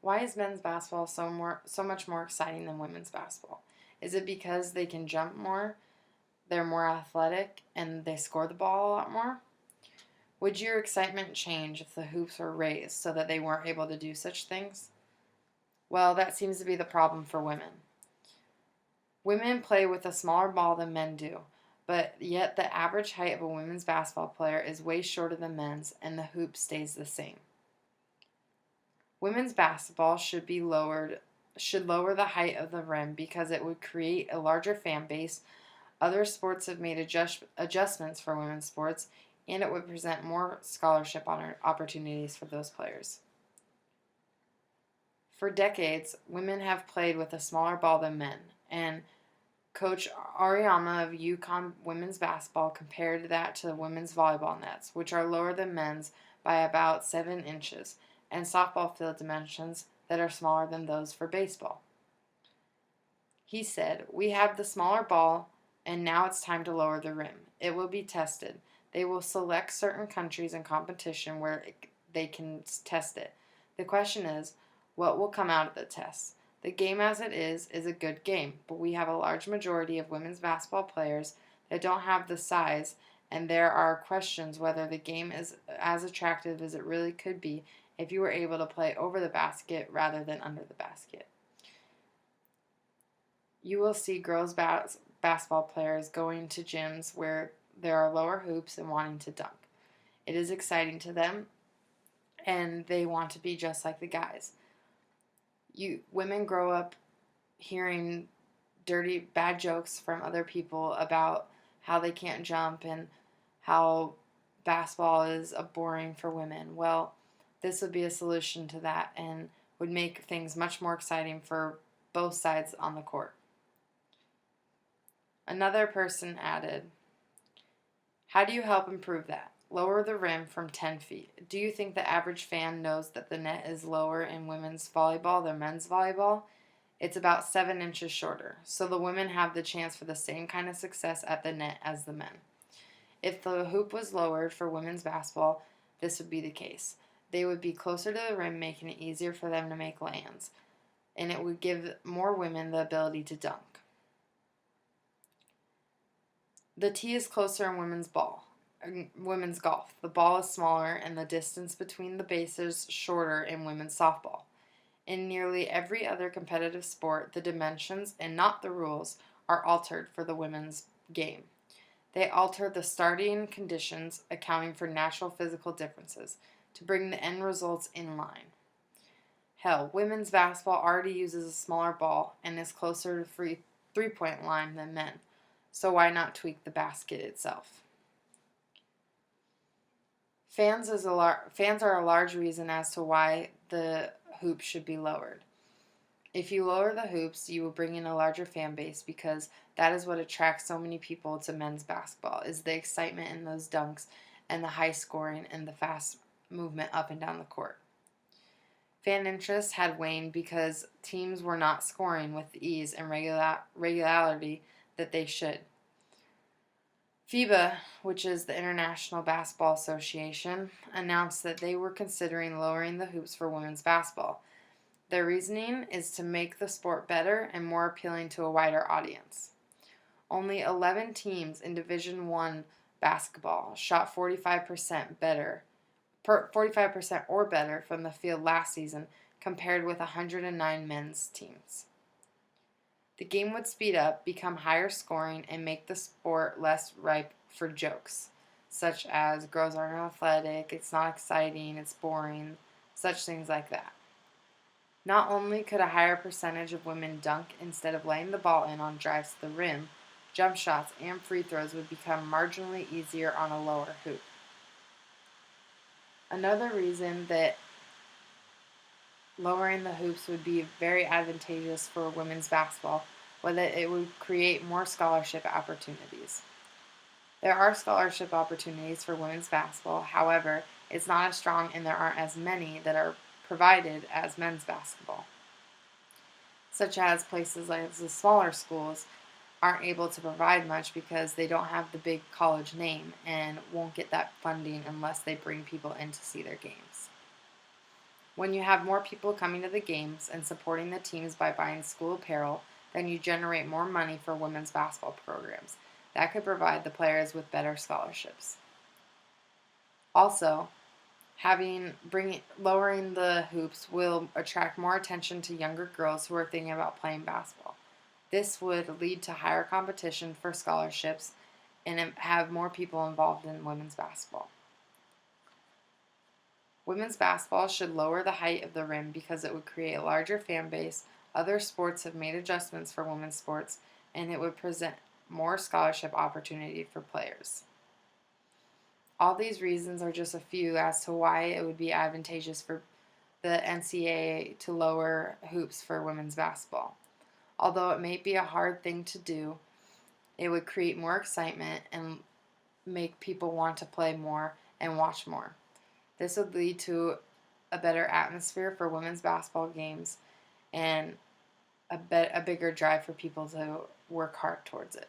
Why is men's basketball so much more exciting than women's basketball? Is it because they can jump more, they're more athletic, and they score the ball a lot more? Would your excitement change if the hoops were raised so that they weren't able to do such things? Well, that seems to be the problem for women. Women play with a smaller ball than men do, but yet the average height of a women's basketball player is way shorter than men's, and the hoop stays the same. Women's basketball should lower the height of the rim because it would create a larger fan base. Other sports have made adjustments for women's sports, and it would present more scholarship opportunities for those players. For decades, women have played with a smaller ball than men, and Coach Ariama of UConn women's basketball compared that to women's volleyball nets, which are lower than men's by about 7 inches, and softball field dimensions that are smaller than those for baseball. He said, "We have the smaller ball, and now it's time to lower the rim. It will be tested. They will select certain countries in competition where they can test it. The question is, what will come out of the test? The game as it is a good game, but we have a large majority of women's basketball players that don't have the size, and there are questions whether the game is as attractive as it really could be if you were able to play over the basket rather than under the basket. You will see girls basketball players going to gyms where there are lower hoops and wanting to dunk. It is exciting to them, and they want to be just like the guys. Women grow up hearing dirty, bad jokes from other people about how they can't jump and how basketball is boring for women. Well, this would be a solution to that and would make things much more exciting for both sides on the court." Another person added, "How do you help improve that? Lower the rim from 10 feet. Do you think the average fan knows that the net is lower in women's volleyball than men's volleyball? It's about 7 inches shorter, so the women have the chance for the same kind of success at the net as the men. If the hoop was lowered for women's basketball, this would be the case. They would be closer to the rim, making it easier for them to make lands, and it would give more women the ability to dunk. The tee is closer in women's golf. The ball is smaller and the distance between the bases shorter in women's softball. In nearly every other competitive sport, the dimensions and not the rules are altered for the women's game. They alter the starting conditions, accounting for natural physical differences, to bring the end results in line. Hell, women's basketball already uses a smaller ball and is closer to the three-point line than men, so why not tweak the basket itself? Fans are a large reason as to why the hoops should be lowered. If you lower the hoops, you will bring in a larger fan base because that is what attracts so many people to men's basketball, is the excitement in those dunks and the high scoring and the fast movement up and down the court. Fan interest had waned because teams were not scoring with the ease and regularity that they should. FIBA, which is the International Basketball Association, announced that they were considering lowering the hoops for women's basketball. Their reasoning is to make the sport better and more appealing to a wider audience. Only 11 teams in Division I basketball shot 45% or better from the field last season, compared with 109 men's teams. The game would speed up, become higher scoring, and make the sport less ripe for jokes, such as girls aren't athletic, it's not exciting, it's boring, such things like that. Not only could a higher percentage of women dunk instead of laying the ball in on drives to the rim, jump shots and free throws would become marginally easier on a lower hoop. Another reason that lowering the hoops would be very advantageous for women's basketball was that it would create more scholarship opportunities. There are scholarship opportunities for women's basketball, however, it's not as strong and there aren't as many that are provided as men's basketball, such as places like the smaller schools aren't able to provide much because they don't have the big college name and won't get that funding unless they bring people in to see their games. When you have more people coming to the games and supporting the teams by buying school apparel, then you generate more money for women's basketball programs. That could provide the players with better scholarships. Also, lowering the hoops will attract more attention to younger girls who are thinking about playing basketball. This would lead to higher competition for scholarships and have more people involved in women's basketball. Women's basketball should lower the height of the rim because it would create a larger fan base. Other sports have made adjustments for women's sports, and it would present more scholarship opportunity for players. All these reasons are just a few as to why it would be advantageous for the NCAA to lower hoops for women's basketball. Although it may be a hard thing to do, it would create more excitement and make people want to play more and watch more. This would lead to a better atmosphere for women's basketball games and a bigger drive for people to work hard towards it.